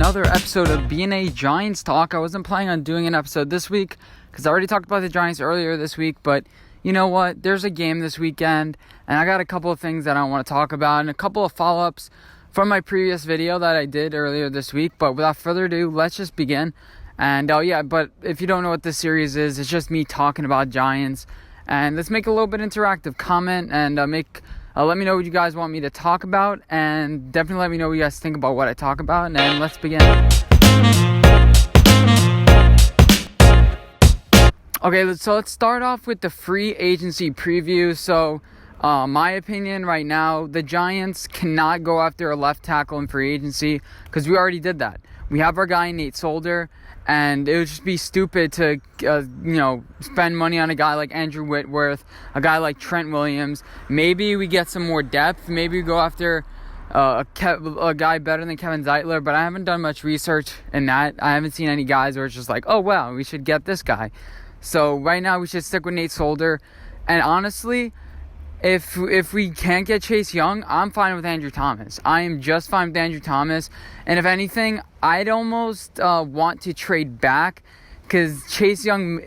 another episode of B&A Giants Talk. I wasn't planning on doing an episode this week because I already talked about the Giants earlier this week, but you know what? There's a game this weekend, and I got a couple of things that I want to talk about and a couple of follow-ups from my previous video that I did earlier this week. But without further ado, let's just begin. And but if you don't know what this series is, it's just me talking about Giants. And let's make a little bit interactive. Comment and let me know what you guys want me to talk about, and definitely let me know what you guys think about what I talk about, and then let's begin. Okay, so let's start off with the free agency preview. So, my opinion right now, the Giants cannot go after a left tackle in free agency because we already did that. We have our guy Nate Solder, and it would just be stupid to, spend money on a guy like Andrew Whitworth, a guy like Trent Williams. Maybe we get some more depth. Maybe we go after a guy better than Kevin Zeitler, but I haven't done much research in that. I haven't seen any guys where it's just like, oh, wow, we should get this guy. So right now we should stick with Nate Solder. And honestly, if we can't get Chase Young, I'm fine with Andrew Thomas. I am just fine with Andrew Thomas. And if anything, I'd almost want to trade back because Chase Young,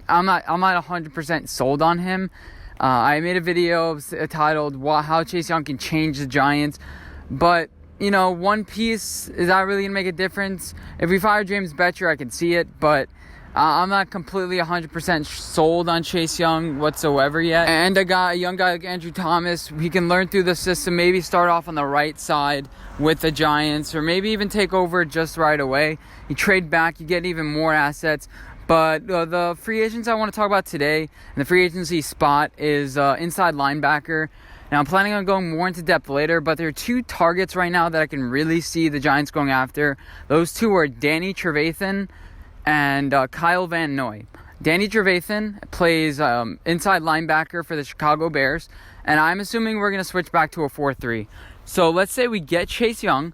I'm not 100% sold on him. I made a video titled "How Chase Young Can Change the Giants," but one piece, is that really gonna make a difference? If we fire James Betcher, I can see it, but I'm not completely 100% sold on Chase Young whatsoever yet. And a young guy like Andrew Thomas, he can learn through the system, maybe start off on the right side with the Giants, or maybe even take over just right away. You trade back, you get even more assets. But the free agents I want to talk about today, and the free agency spot, is inside linebacker. Now, I'm planning on going more into depth later, but there are two targets right now that I can really see the Giants going after. Those two are Danny Trevathan and Kyle Van Noy. Danny Trevathan plays inside linebacker for the Chicago Bears, and I'm assuming we're going to switch back to a 4-3. So let's say we get Chase Young,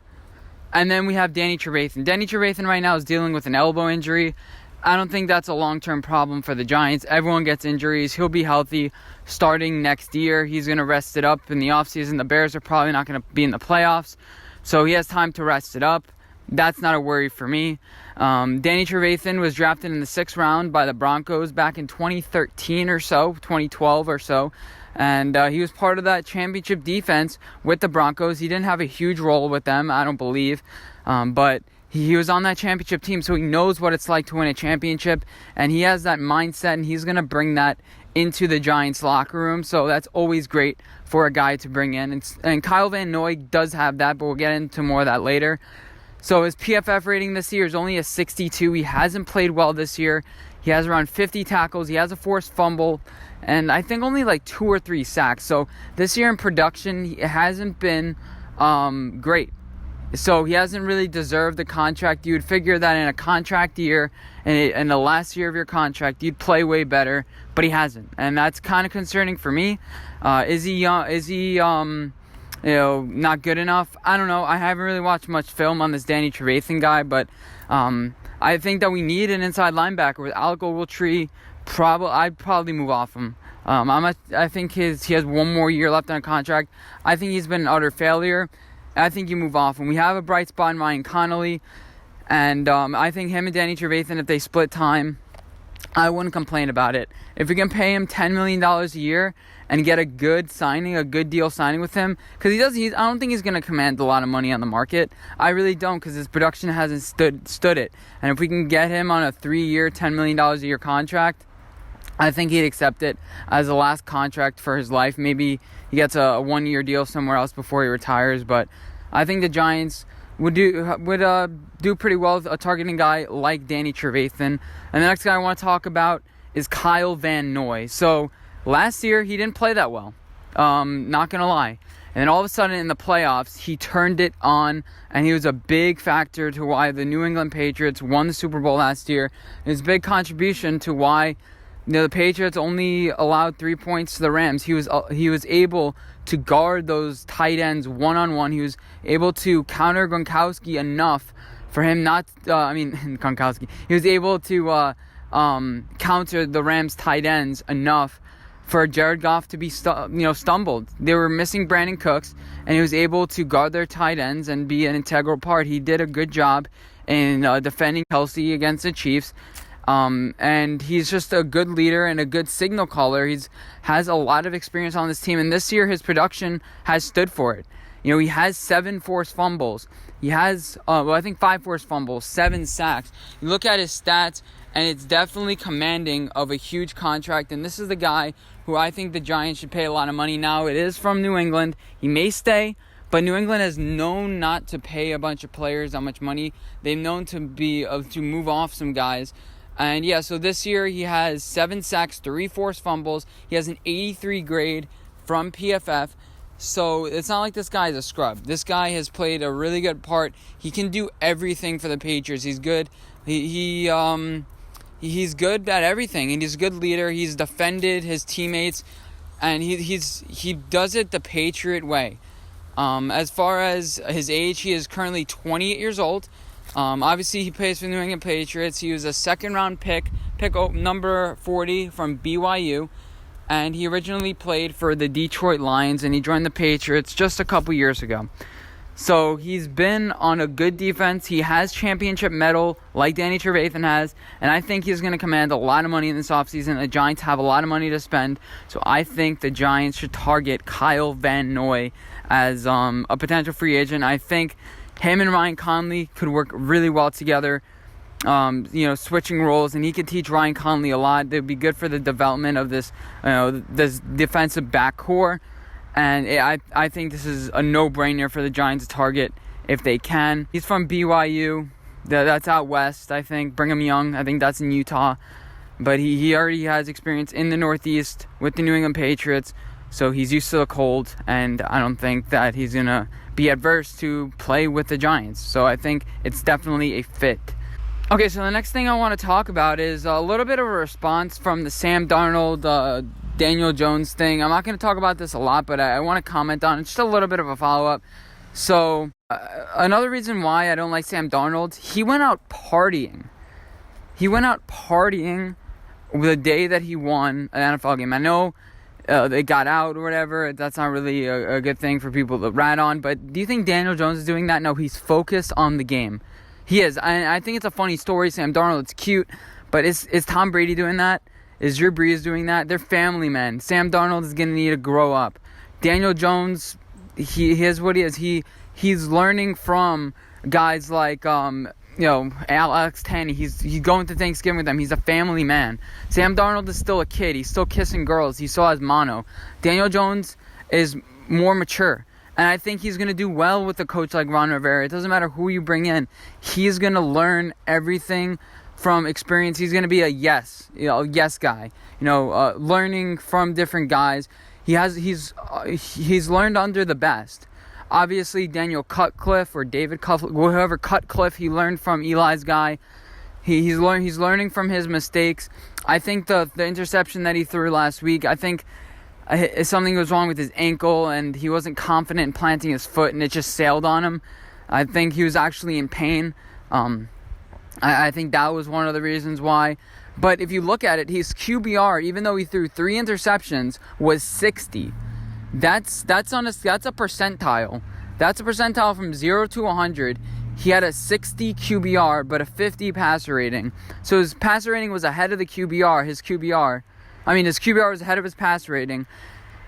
and then we have Danny Trevathan. Danny Trevathan right now is dealing with an elbow injury. I don't think that's a long-term problem for the Giants. Everyone gets injuries. He'll be healthy starting next year. He's going to rest it up in the offseason. The Bears are probably not going to be in the playoffs, so he has time to rest it up. That's not a worry for me. Danny Trevathan was drafted in the 6th round by the Broncos back in 2013 or so, 2012 or so. And he was part of that championship defense with the Broncos. He didn't have a huge role with them, I don't believe. But he was on that championship team, so he knows what it's like to win a championship. And he has that mindset, and he's going to bring that into the Giants locker room. So that's always great for a guy to bring in. And Kyle Van Noy does have that, but we'll get into more of that later. So his PFF rating this year is only a 62. He hasn't played well this year. He has around 50 tackles. He has a forced fumble, and I think only like 2 or 3 sacks. So this year in production, he hasn't been great. So he hasn't really deserved the contract. You would figure that in a contract year, in the last year of your contract, you'd play way better, but he hasn't. And that's kind of concerning for me. Is he not good enough? I don't know. I haven't really watched much film on this Danny Trevathan guy, but I think that we need an inside linebacker with Alec Ogletree. I'd probably move off him. I think he has one more year left on a contract. I think he's been an utter failure. I think you move off him. We have a bright spot in Ryan Connolly, and I think him and Danny Trevathan, if they split time, I wouldn't complain about it. If we can pay him $10 million a year and get a good deal signing with him, because I don't think he's going to command a lot of money on the market. I really don't, because his production hasn't stood it. And if we can get him on a 3-year, $10 million a year contract, I think he'd accept it as the last contract for his life. Maybe he gets a 1-year deal somewhere else before he retires, but I think the Giants would do pretty well with a targeting guy like Danny Trevathan. And the next guy I want to talk about is Kyle Van Noy. So last year, he didn't play that well. Not going to lie. And then all of a sudden in the playoffs, he turned it on, and he was a big factor to why the New England Patriots won the Super Bowl last year. His big contribution to why the Patriots only allowed 3 points to the Rams. He was able to guard those tight ends one-on-one. He was able to counter Gronkowski enough for him not... Gronkowski. He was able to counter the Rams tight ends enough for Jared Goff to be stumbled. They were missing Brandon Cooks, and he was able to guard their tight ends and be an integral part. He did a good job in defending Kelsey against the Chiefs. And he's just a good leader and a good signal caller. Has a lot of experience on this team, and this year his production has stood for it. He has 7 forced fumbles. He has, I think 5 forced fumbles, 7 sacks. You look at his stats, and it's definitely commanding of a huge contract. And this is the guy who I think the Giants should pay a lot of money. Now, it is from New England. He may stay, but New England has known not to pay a bunch of players that much money. They've known to move off some guys. And yeah, so this year he has 7 sacks, 3 forced fumbles. He has an 83 grade from PFF. So it's not like this guy is a scrub. This guy has played a really good part. He can do everything for the Patriots. He's good. He's good at everything, and he's a good leader. He's defended his teammates, and he does it the Patriot way. As far as his age, he is currently 28 years old. Obviously, he plays for the New England Patriots. He was a second-round pick number 40 from BYU. And he originally played for the Detroit Lions, and he joined the Patriots just a couple years ago. So he's been on a good defense. He has championship medal like Danny Trevathan has, and I think he's going to command a lot of money in this offseason. The Giants have a lot of money to spend, so I think the Giants should target Kyle Van Noy as a potential free agent. I think him and Ryan Conley could work really well together. Switching roles, and he could teach Ryan Conley a lot. It would be good for the development of this defensive backcourt, and I think this is a no-brainer for the Giants to target if they can. He's from BYU. That's out west, I think. Brigham Young, I think that's in Utah, but he already has experience in the Northeast with the New England Patriots, so he's used to the cold, and I don't think that he's going to be adverse to play with the Giants. So I think it's definitely a fit. Okay, so the next thing I want to talk about is a little bit of a response from the Sam Darnold, Daniel Jones thing. I'm not going to talk about this a lot, but I want to comment on it. Just a little bit of a follow-up. So, another reason why I don't like Sam Darnold, he went out partying. He went out partying the day that he won an NFL game. I know they got out or whatever. That's not really a good thing for people to rat on. But do you think Daniel Jones is doing that? No, he's focused on the game. He is. I think it's a funny story. Sam Darnold, it's cute. But is Tom Brady doing that? Is Drew Brees doing that? They're family men. Sam Darnold is going to need to grow up. Daniel Jones, he is what he is. He's learning from guys like Alex Tanney. He's going to Thanksgiving with them. He's a family man. Sam Darnold is still a kid. He's still kissing girls. He still has mono. Daniel Jones is more mature. And I think he's going to do well with a coach like Ron Rivera. It doesn't matter who you bring in. He's going to learn everything from experience. He's going to be a yes guy. Learning from different guys. He's learned under the best. Obviously, Daniel Cutcliffe or David Cutcliffe, whoever Cutcliffe, he learned from Eli's guy. He's learning from his mistakes. I think the interception that he threw last week, I think something was wrong with his ankle, and he wasn't confident in planting his foot, and it just sailed on him. I think he was actually in pain. I think that was one of the reasons why. But if you look at it, his QBR, even though he threw 3 interceptions, was 60. That's a percentile. That's a percentile from 0 to 100. He had a 60 QBR, but a 50 passer rating. So his passer rating was ahead of the QBR. His QBR was ahead of his passer rating,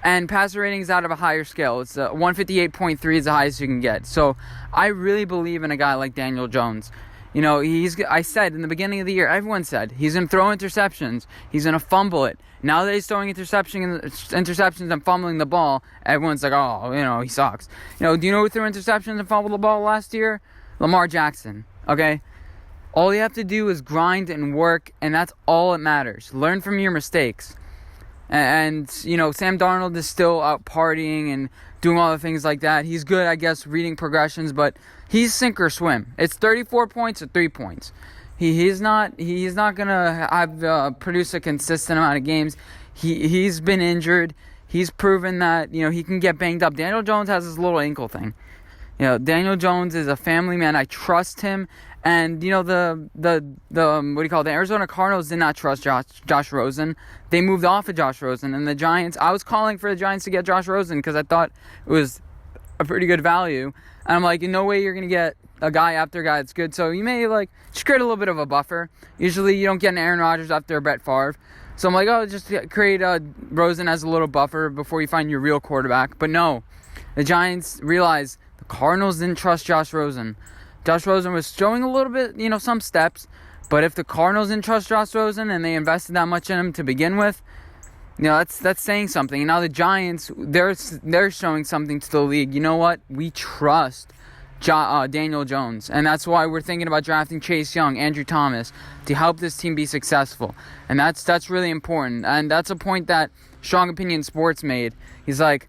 and passer rating is out of a higher scale. It's 158.3 is the highest you can get. So I really believe in a guy like Daniel Jones. I said in the beginning of the year, everyone said he's going to throw interceptions. He's going to fumble it. Now that he's throwing interceptions and fumbling the ball, everyone's like, he sucks. Do you know who threw interceptions and fumbled the ball last year? Lamar Jackson. Okay? All you have to do is grind and work, and that's all that matters. Learn from your mistakes. And Sam Darnold is still out partying and doing all the things like that. He's good, I guess, reading progressions, but he's sink or swim. It's 34 points or 3 points. He's not going to have produce a consistent amount of games. He's been injured. He's proven that, he can get banged up. Daniel Jones has this little ankle thing. Daniel Jones is a family man. I trust him. And the Arizona Cardinals did not trust Josh Rosen. They moved off of Josh Rosen, and the Giants. I was calling for the Giants to get Josh Rosen because I thought it was a pretty good value. And I'm like, in no way you're gonna get a guy after a guy that's good. So you may just create a little bit of a buffer. Usually you don't get an Aaron Rodgers after a Brett Favre. So I'm like, just create Rosen as a little buffer before you find your real quarterback. But no, the Giants realized the Cardinals didn't trust Josh Rosen. Josh Rosen was showing a little bit, some steps. But if the Cardinals didn't trust Josh Rosen and they invested that much in him to begin with, that's saying something. And now the Giants, they're showing something to the league. You know what? We trust Daniel Jones. And that's why we're thinking about drafting Chase Young, Andrew Thomas, to help this team be successful. And that's really important. And that's a point that Strong Opinion Sports made. He's like,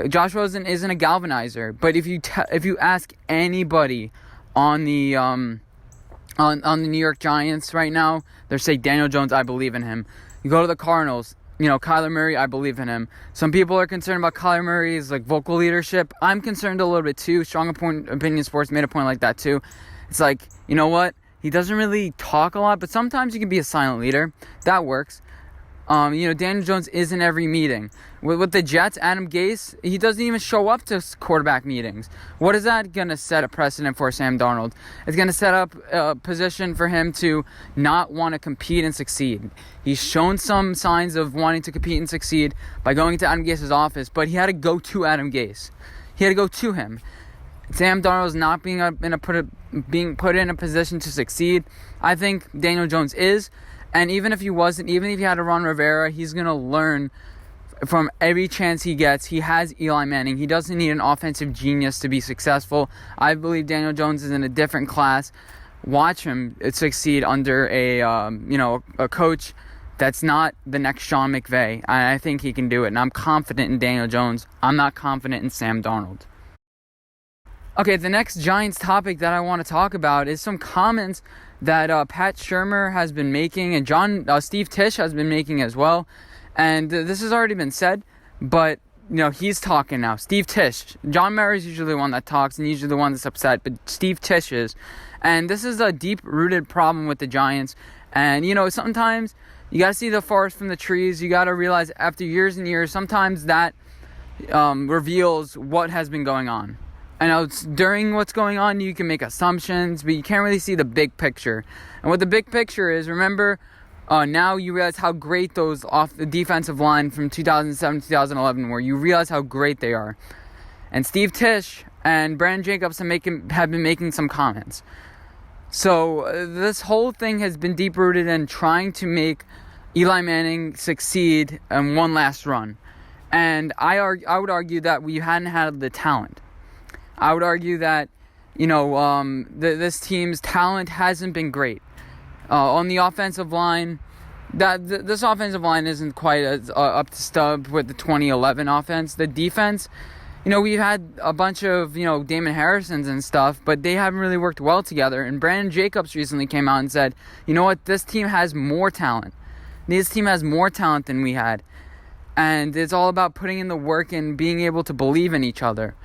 Josh Rosen isn't a galvanizer. But if you ask anybody on the on the New York Giants right now, they're saying Daniel Jones, I believe in him. You go to the Cardinals, Kyler Murray, I believe in him. Some people are concerned about Kyler Murray's vocal leadership. I'm concerned a little bit too. Strong Opinion Sports made a point like that too. It's like, you know what? He doesn't really talk a lot, but sometimes he can be a silent leader. That works. Daniel Jones is in every meeting. With the Jets, Adam Gase, he doesn't even show up to quarterback meetings. What is that going to set a precedent for Sam Darnold? It's going to set up a position for him to not want to compete and succeed. He's shown some signs of wanting to compete and succeed by going to Adam Gase's office, but he had to go to Adam Gase. He had to go to him. Sam Darnold is not being put in a position to succeed. I think Daniel Jones is. And even if he wasn't, even if he had a Ron Rivera, he's going to learn from every chance he gets. He has Eli Manning. He doesn't need an offensive genius to be successful. I believe Daniel Jones is in a different class. Watch him succeed under a coach that's not the next Sean McVay. I think he can do it. And I'm confident in Daniel Jones. I'm not confident in Sam Darnold. Okay, the next Giants topic that I want to talk about is some comments that Pat Shurmur has been making and Steve Tisch has been making as well. And this has already been said, but he's talking now. Steve Tisch. John Mary's usually the one that talks and usually the one that's upset, but Steve Tisch is. And this is a deep-rooted problem with the Giants. And sometimes you got to see the forest from the trees. You got to realize after years and years, sometimes that reveals what has been going on. I know during what's going on, you can make assumptions, but you can't really see the big picture. And what the big picture is, remember, now you realize how great those off the defensive line from 2007 to 2011 were. You realize how great they are. And Steve Tisch and Brandon Jacobs have been making some comments. So this whole thing has been deep-rooted in trying to make Eli Manning succeed in one last run. And I would argue that we hadn't had the talent. I would argue that, this team's talent hasn't been great. On the offensive line, this offensive line isn't quite as up to stub with the 2011 offense. The defense, we've had a bunch of, Damon Harrisons and stuff, but they haven't really worked well together. And Brandon Jacobs recently came out and said, you know what, this team has more talent. This team has more talent than we had. And it's all about putting in the work and being able to believe in each other.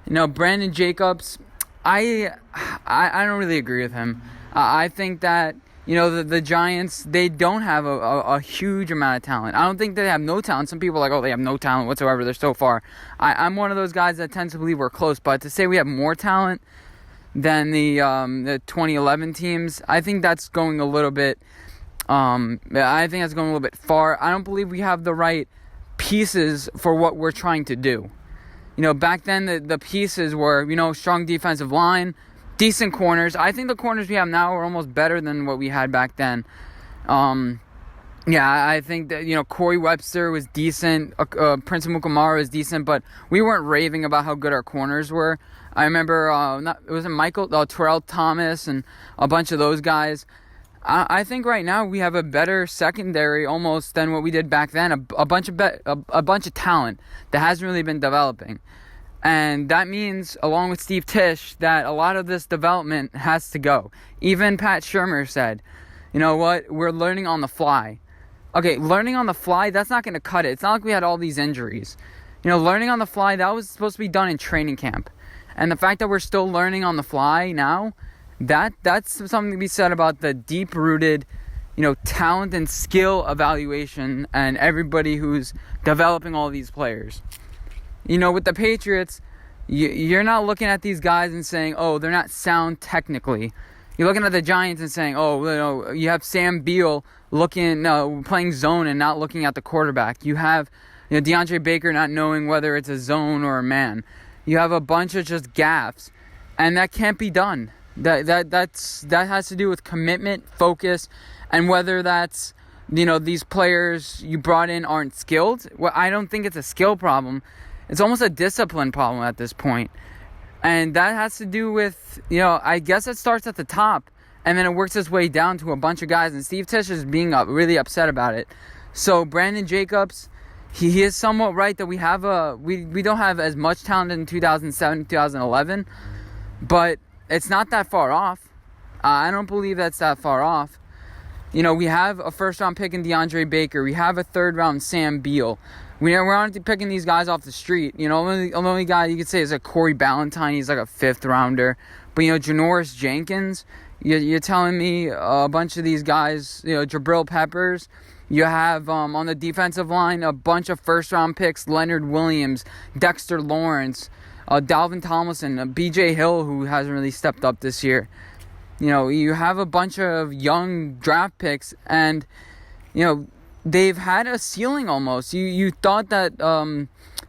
Brandon Jacobs, I don't really agree with him. I think that, the Giants, they don't have a huge amount of talent. I don't think they have no talent. Some people are like, they have no talent whatsoever. They're so far. I'm one of those guys that tends to believe we're close. But to say we have more talent than the 2011 teams, I think that's going a little bit far. I don't believe we have the right pieces for what we're trying to do. Back then the pieces were, strong defensive line, decent corners. I think the corners we have now are almost better than what we had back then. I think that, Corey Webster was decent, Prince Amukamara was decent, but we weren't raving about how good our corners were. I remember, Terrell Thomas and a bunch of those guys. I think right now we have a better secondary almost than what we did back then. A bunch of talent that hasn't really been developing. And that means, along with Steve Tisch, that a lot of this development has to go. Even Pat Shurmur said, you know what, we're learning on the fly. Okay, learning on the fly, that's not going to cut it. It's not like we had all these injuries. Learning on the fly, that was supposed to be done in training camp. And the fact that we're still learning on the fly now, That's something to be said about the deep-rooted, talent and skill evaluation and everybody who's developing all these players. With the Patriots, you're not looking at these guys and saying, oh, they're not sound technically. You're looking at the Giants and saying, oh, you have Sam Beal playing zone and not looking at the quarterback. You have DeAndre Baker not knowing whether it's a zone or a man. You have a bunch of just gaffes, and that can't be done. That has to do with commitment, focus, and whether that's these players you brought in aren't skilled. Well, I don't think it's a skill problem. It's almost a discipline problem at this point. And that has to do with, I guess it starts at the top and then it works its way down to a bunch of guys. And Steve Tisch is being really upset about it. So Brandon Jacobs, he is somewhat right that we have we don't have as much talent in 2007, 2011, but it's not that far off. I don't believe that's that far off. We have a first-round pick in DeAndre Baker. We have a third-round Sam Beal. We're not picking these guys off the street. The only guy you could say is a Corey Ballantyne. He's like a fifth-rounder. But, Janoris Jenkins, you're telling me a bunch of these guys, Jabril Peppers. You have, on the defensive line, a bunch of first-round picks, Leonard Williams, Dexter Lawrence, Dalvin Tomlinson, B.J. Hill, who hasn't really stepped up this year. You have a bunch of young draft picks, and, they've had a ceiling almost. You thought that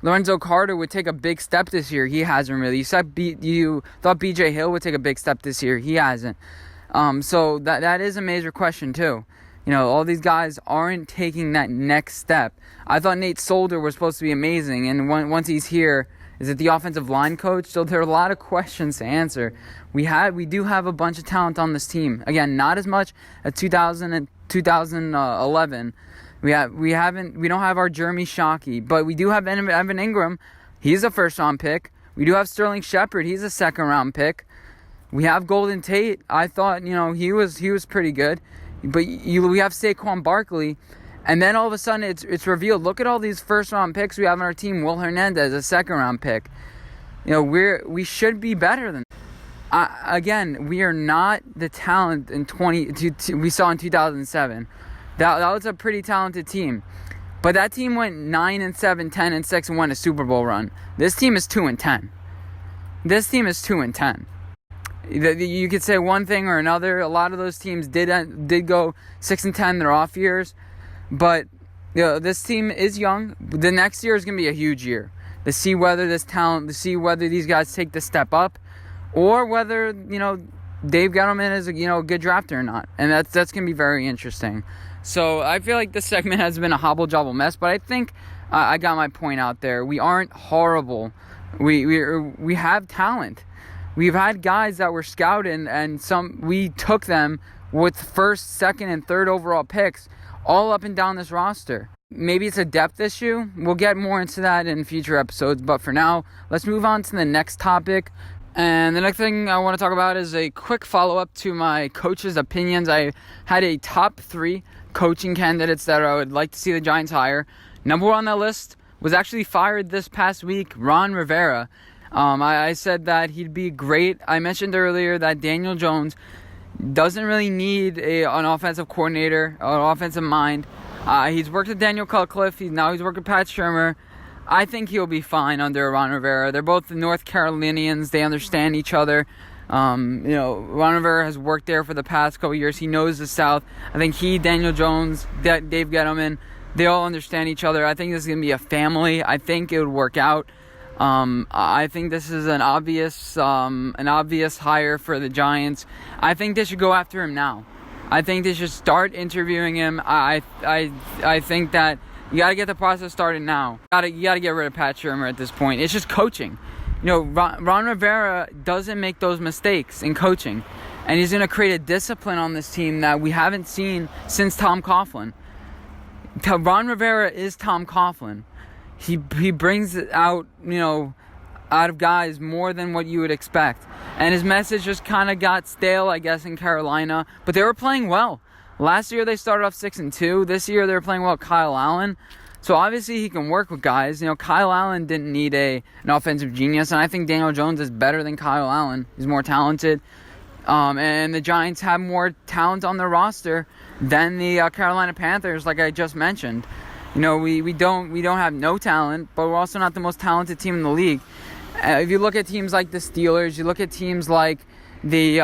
Lorenzo Carter would take a big step this year. He hasn't really. You thought B.J. Hill would take a big step this year. He hasn't. So that is a major question too. All these guys aren't taking that next step. I thought Nate Solder was supposed to be amazing, and once he's here, is it the offensive line coach? So there are a lot of questions to answer. We do have a bunch of talent on this team. Again, not as much as 2000 and 2011. We don't have our Jeremy Shockey, but we do have Evan Ingram. He's a first-round pick. We do have Sterling Shepard. He's a second-round pick. We have Golden Tate. I thought, he was pretty good. But we have Saquon Barkley. And then all of a sudden it's revealed, look at all these first-round picks we have on our team. Will Hernandez, a second-round pick. We should be better than again, we are not the talent we saw in 2007. That was a pretty talented team. But that team went 9-7, 10-6, and won a Super Bowl run. This team is 2-10. This team is 2-10. You could say one thing or another. A lot of those teams did go 6-10 their off years. But this team is young. The next year is going to be a huge year. To see whether these guys take the step up, or whether Dave Gettleman is a good drafter or not. And that's going to be very interesting. So I feel like this segment has been a hobble-jobble mess, but I think I got my point out there. We aren't horrible. We have talent. We've had guys that were scouted, and we took them with first, second, and third overall picks all up and down this roster. Maybe it's a depth issue. We'll get more into that in future episodes, but for now, let's move on to the next topic. And the next thing I want to talk about is a quick follow-up to my coach's opinions. I had a top 3 coaching candidates that I would like to see the Giants hire. Number 1 on that list was actually fired this past week, Ron Rivera. I said that he'd be great. I mentioned earlier that Daniel Jones doesn't really need an offensive coordinator, an offensive mind. He's worked with Daniel Cutcliffe. He's worked with Pat Shurmur. I think he'll be fine under Ron Rivera. They're both North Carolinians. They understand each other. Ron Rivera has worked there for the past couple years. He knows the South. I think Daniel Jones, Dave Gettleman, they all understand each other. I think this is going to be a family. I think it would work out. I think this is an obvious hire for the Giants. I think they should go after him now. I think they should start interviewing him. I think that you got to get the process started now. You got to get rid of Pat Shurmur at this point. It's just coaching. Ron Rivera doesn't make those mistakes in coaching, and he's going to create a discipline on this team that we haven't seen since Tom Coughlin. Ron Rivera is Tom Coughlin. He brings it out, out of guys more than what you would expect. And his message just kind of got stale, I guess, in Carolina. But they were playing well. Last year they started off 6-2. This year they're playing well with Kyle Allen. So obviously he can work with guys. Kyle Allen didn't need an offensive genius. And I think Daniel Jones is better than Kyle Allen. He's more talented. And the Giants have more talent on their roster than the Carolina Panthers, like I just mentioned. We don't have no talent, but we're also not the most talented team in the league. If you look at teams like the Steelers, you look at teams like the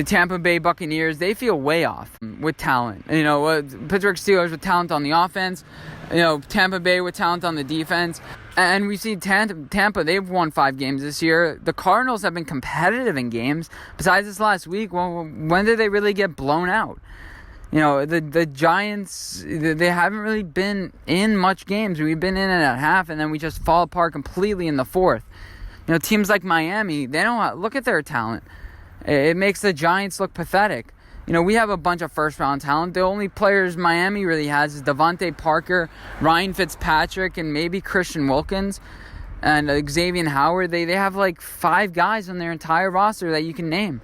Tampa Bay Buccaneers, they feel way off with talent. Pittsburgh Steelers with talent on the offense, Tampa Bay with talent on the defense. And we see Tampa, they've won 5 games this year. The Cardinals have been competitive in games. Besides this last week, well, when did they really get blown out? The Giants, they haven't really been in much games. We've been in it at half, and then we just fall apart completely in the fourth. Teams like Miami, they don't look at their talent. It makes the Giants look pathetic. We have a bunch of first-round talent. The only players Miami really has is Devontae Parker, Ryan Fitzpatrick, and maybe Christian Wilkins and Xavier Howard. They have like 5 guys on their entire roster that you can name.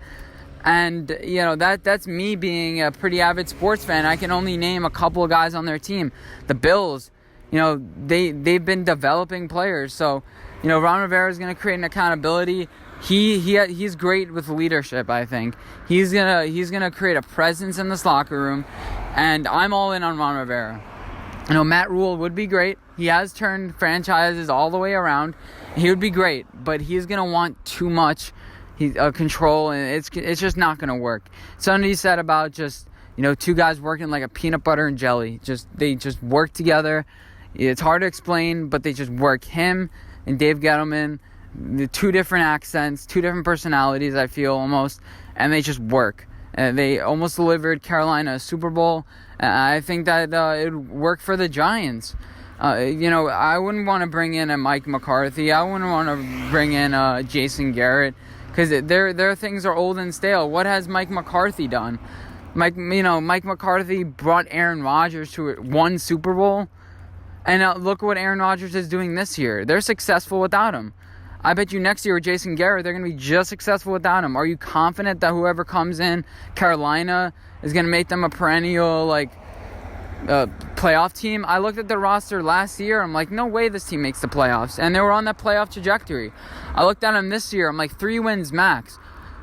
And, that's me being a pretty avid sports fan. I can only name a couple of guys on their team. The Bills, they've been developing players. So, Ron Rivera is going to create an accountability. He's great with leadership, I think. He's gonna create a presence in this locker room, and I'm all in on Ron Rivera. Matt Rule would be great. He has turned franchises all the way around. He would be great, but he's gonna want too much control, and it's just not gonna work. Something he said about just 2 guys working like a peanut butter and jelly. They just work together. It's hard to explain, but they just work. Him and Dave Gettleman. The 2 different accents, 2 different personalities, I feel almost, and they just work. They almost delivered Carolina a Super Bowl. I think that it would work for the Giants. I wouldn't want to bring in a Mike McCarthy. I wouldn't want to bring in Jason Garrett, because their things are old and stale. What has Mike McCarthy done? Mike McCarthy brought Aaron Rodgers to 1 Super Bowl, and look what Aaron Rodgers is doing this year. They're successful without him. I bet you next year with Jason Garrett, they're going to be just successful without him. Are you confident that whoever comes in, Carolina, is going to make them a perennial, playoff team? I looked at the roster last year. I'm like, no way this team makes the playoffs. And they were on that playoff trajectory. I looked at them this year. I'm like, 3 wins max.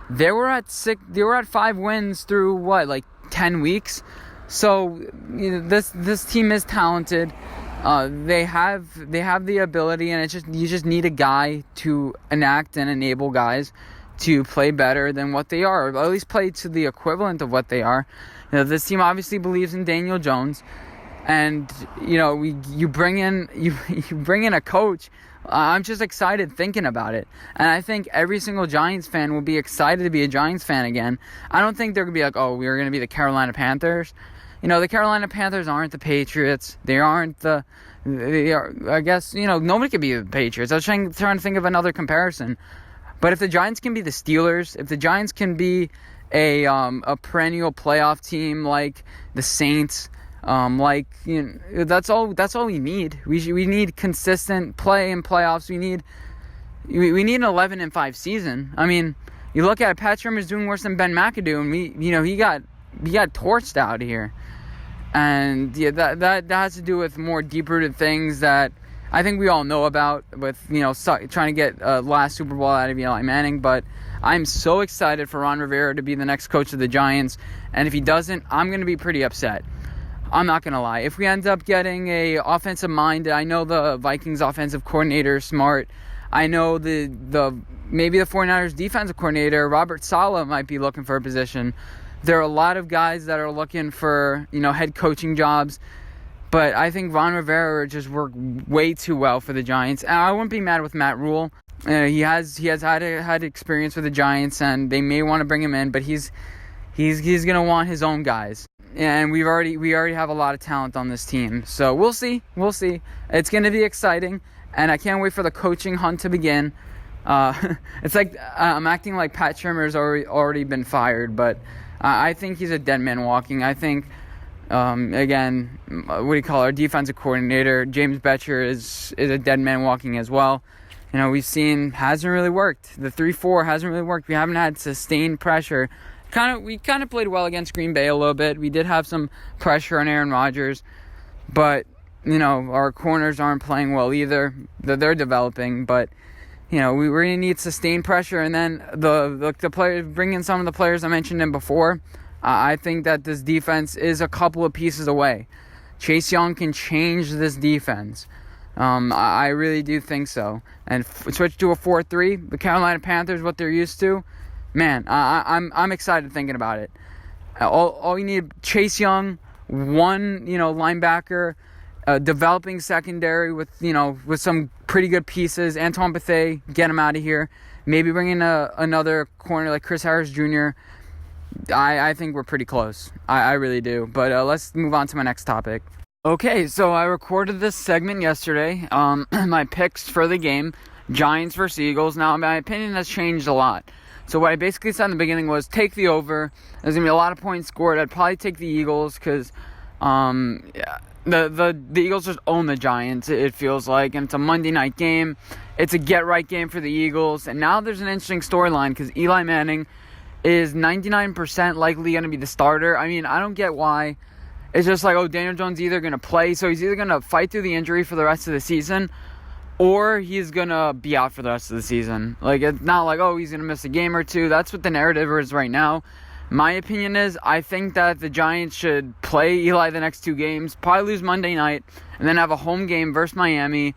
They were at 5 wins through, 10 weeks? So, this team is talented. They have the ability, and you just need a guy to enact and enable guys to play better than what they are, or at least play to the equivalent of what they are. This team obviously believes in Daniel Jones, and you bring in a coach. I'm just excited thinking about it, and I think every single Giants fan will be excited to be a Giants fan again. I don't think they're gonna be like, oh, we're gonna be the Carolina Panthers. The Carolina Panthers aren't the Patriots. They aren't they are, I guess, nobody could be the Patriots. I was trying to think of another comparison. But if the Giants can be the Steelers, if the Giants can be a perennial playoff team like the Saints, that's all we need. We need consistent play in playoffs. We need an 11-5 season. I mean, you look at it, Pat Shermer's doing worse than Ben McAdoo, and he got torched out here. And that has to do with more deep-rooted things that I think we all know about, with trying to get last Super Bowl out of Eli Manning. But I'm so excited for Ron Rivera to be the next coach of the Giants, and if he doesn't, I'm going to be pretty upset. I'm not going to lie. If we end up getting a offensive mind, I know the Vikings offensive coordinator is smart. I know maybe the 49ers defensive coordinator, Robert Saleh, might be looking for a position. There are a lot of guys that are looking for, head coaching jobs. But I think Ron Rivera just worked way too well for the Giants. And I wouldn't be mad with Matt Rule. He has had experience with the Giants, and they may want to bring him in, but he's going to want his own guys. And we already have a lot of talent on this team. So we'll see. It's going to be exciting, and I can't wait for the coaching hunt to begin. It's like I'm acting like Pat Shermer's already been fired, but I think he's a dead man walking. I think, again, our defensive coordinator, James Betcher, is a dead man walking as well. We've seen, hasn't really worked. The 3-4 hasn't really worked. We haven't had sustained pressure. We kind of played well against Green Bay a little bit. We did have some pressure on Aaron Rodgers, but, our corners aren't playing well either. They're developing, but, we're going to need sustained pressure. And then the players, bring in some of the players I mentioned in before. I think that this defense is a couple of pieces away. Chase Young can change this defense. I really do think so. And switch to a 4-3. The Carolina Panthers, what they're used to. Man, I'm excited thinking about it. All you need, Chase Young, one linebacker, developing secondary with some pretty good pieces. Antoine Bethea, get him out of here. Maybe bring in another corner like Chris Harris Jr. I think we're pretty close. I really do. But let's move on to my next topic. Okay, so I recorded this segment yesterday. My picks for the game, Giants versus Eagles. Now, my opinion has changed a lot. So what I basically said in the beginning was take the over. There's going to be a lot of points scored. I'd probably take the Eagles because the Eagles just own the Giants, it feels like. And it's a Monday night game. It's a get-right game for the Eagles. And now there's an interesting storyline because Eli Manning is 99% likely going to be the starter. I mean, I don't get why. It's just like, Daniel Jones either going to play. So he's either going to fight through the injury for the rest of the season, or he's going to be out for the rest of the season. Like, it's not like, he's going to miss a game or two. That's what the narrative is right now. My opinion is, I think that the Giants should play Eli the next 2 games, probably lose Monday night, and then have a home game versus Miami,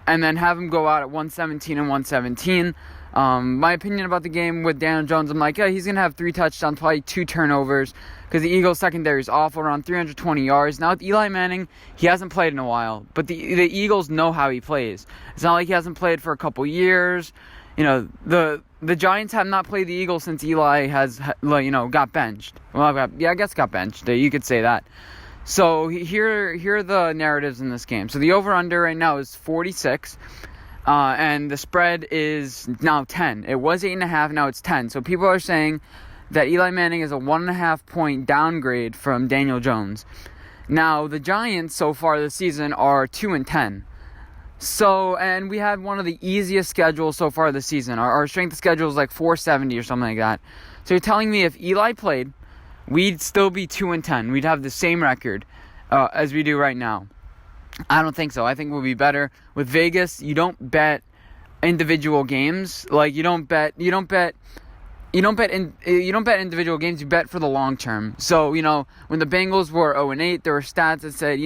and then have him go out at 117 and 117. My opinion about the game with Daniel Jones, I'm like, he's going to have 3 touchdowns, probably 2 turnovers, because the Eagles secondary is awful, around 320 yards. Now with Eli Manning, he hasn't played in a while, but the Eagles know how he plays. It's not like he hasn't played for a couple years. The Giants have not played the Eagles since Eli has, got benched. Well, I guess got benched. You could say that. So here are the narratives in this game. So the over-under right now is 46. And the spread is now 10. It was 8.5, now it's 10. So people are saying that Eli Manning is a 1.5 point downgrade from Daniel Jones. Now, the Giants so far this season are 2-10. So, and we had one of the easiest schedules so far this season. Our strength of schedule is like 470 or something like that. So you're telling me if Eli played, we'd still be 2-10. We'd have the same record as we do right now. I don't think so. I think we'll be better. With Vegas, you don't bet individual games. Like you don't bet individual games. You bet for the long term. So when the Bengals were 0-8, there were stats that said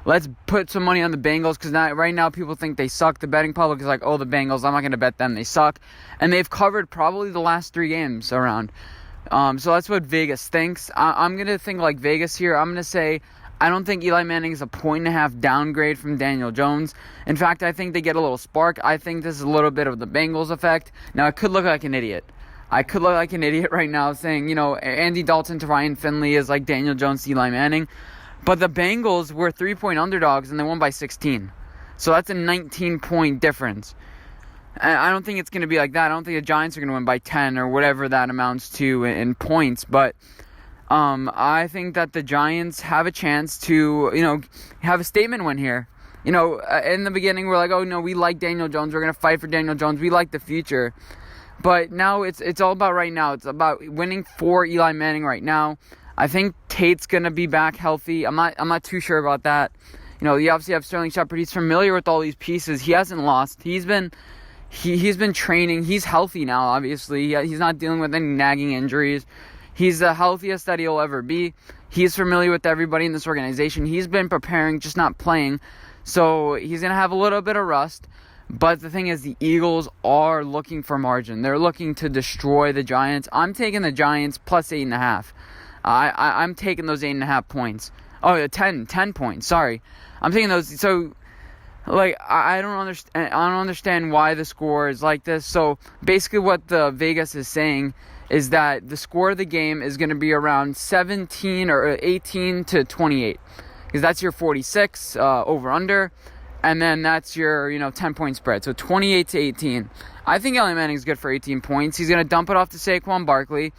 let's put some money on the Bengals because right now people think they suck. The betting public is like, the Bengals, I'm not going to bet them. They suck, and they've covered probably the last 3 games around. So that's what Vegas thinks. I'm going to think like Vegas here. I'm going to say I don't think Eli Manning is a 1.5 downgrade from Daniel Jones. In fact, I think they get a little spark. I think this is a little bit of the Bengals effect. Now, I could look like an idiot. I could look like an idiot right now saying, Andy Dalton to Ryan Finley is like Daniel Jones to Eli Manning. But the Bengals were 3-point underdogs and they won by 16. So that's a 19-point difference. And I don't think it's going to be like that. I don't think the Giants are going to win by 10 or whatever that amounts to in points. But I think that the Giants have a chance to, have a statement win here. In the beginning, we're like, no, we like Daniel Jones. We're going to fight for Daniel Jones. We like the future. But now it's all about right now. It's about winning for Eli Manning right now. I think Tate's going to be back healthy. I'm not too sure about that. You obviously have Sterling Shepard. He's familiar with all these pieces. He hasn't lost. He's been training. He's healthy now, obviously. He's not dealing with any nagging injuries. He's the healthiest that he'll ever be. He's familiar with everybody in this organization. He's been preparing, just not playing. So he's going to have a little bit of rust. But the thing is, the Eagles are looking for margin. They're looking to destroy the Giants. I'm taking the Giants plus 8.5. I'm taking those 8.5 points. 10 points. Sorry. I'm taking those. So, I don't understand why the score is like this. So, basically what the Vegas is saying is that the score of the game is going to be around 17 or 18 to 28. Because that's your 46 over-under. And then that's your, 10-point spread. So 28 to 18. I think Eli Manning's good for 18 points. He's going to dump it off to Saquon Barkley.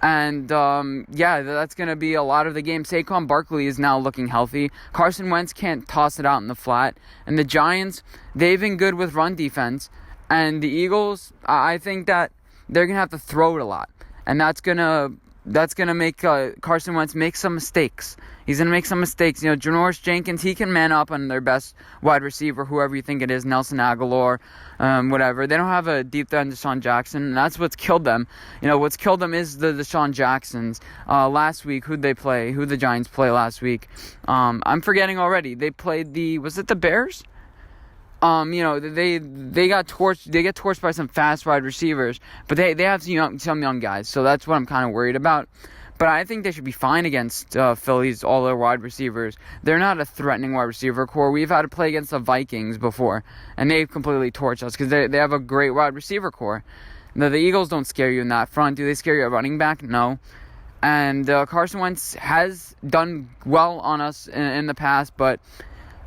And, that's going to be a lot of the game. Saquon Barkley is now looking healthy. Carson Wentz can't toss it out in the flat. And the Giants, they've been good with run defense. And the Eagles, I think that they're going to have to throw it a lot. And that's going to that's going to make Carson Wentz make some mistakes. He's going to make some mistakes. You know, Janoris Jenkins, he can man up on their best wide receiver, whoever you think it is, Nelson Aguilar, whatever. They don't have a deep threat in Deshaun Jackson, and that's what's killed them. You know, what's killed them is the Deshaun Jacksons. Last week, who'd they play? Who'd the Giants play last week? I'm forgetting already. They played was it the Bears? You know, they got torched. They get torched by some fast wide receivers, but they have some young guys. So that's what I'm kind of worried about. But I think they should be fine against Philly's all their wide receivers. They're not a threatening wide receiver core. We've had to play against the Vikings before, and they've completely torched us because they have a great wide receiver core. The Eagles don't scare you in that front. Do they scare you at running back? No. And Carson Wentz has done well on us in the past, but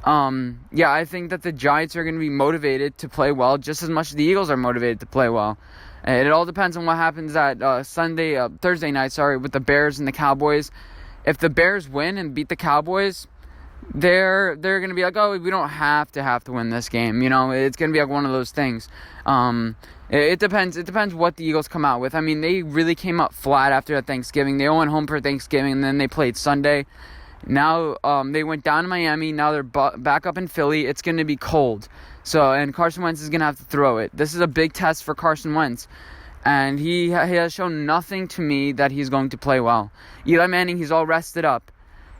yeah, I think that the Giants are going to be motivated to play well just as much as the Eagles are motivated to play well. And it all depends on what happens at Thursday night, with the Bears and the Cowboys. If the Bears win and beat the Cowboys, they're going to be like, oh, we don't have to win this game. You know, it's going to be like one of those things. It depends. It depends what the Eagles come out with. I mean, they really came up flat after that Thanksgiving. They went home for Thanksgiving, and then they played Sunday. Now they went down to Miami. Now they're back up in Philly. It's going to be cold. And Carson Wentz is going to have to throw it. This is a big test for Carson Wentz. And he has shown nothing to me that he's going to play well. Eli Manning, he's all rested up.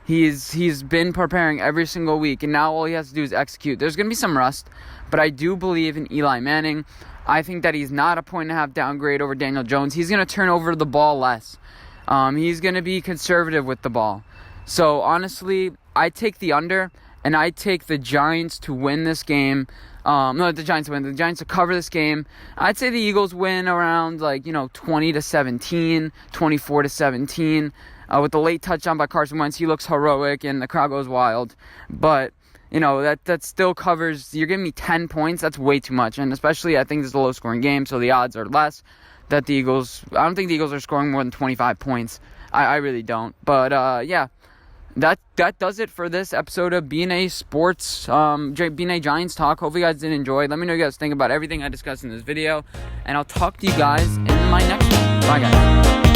He's been preparing every single week. And now all he has to do is execute. There's going to be some rust. But I do believe in Eli Manning. I think that he's not a 1.5 downgrade over Daniel Jones. He's going to turn over the ball less. He's going to be conservative with the ball. So, honestly, I take the under, and I take the Giants to win this game. No, the Giants win. The Giants to cover this game. I'd say the Eagles win around, 20-17, 24-17. With the late touchdown by Carson Wentz, he looks heroic, and the crowd goes wild. But, that still covers. You're giving me 10 points. That's way too much. And especially, I think this is a low-scoring game, so the odds are less that the Eagles. I don't think the Eagles are scoring more than 25 points. I really don't. But, yeah. That does it for this episode of B&A Sports, B&A Giants Talk. Hopefully you guys did enjoy. Let me know what you guys think about everything I discussed in this video. And I'll talk to you guys in my next one. Bye, guys.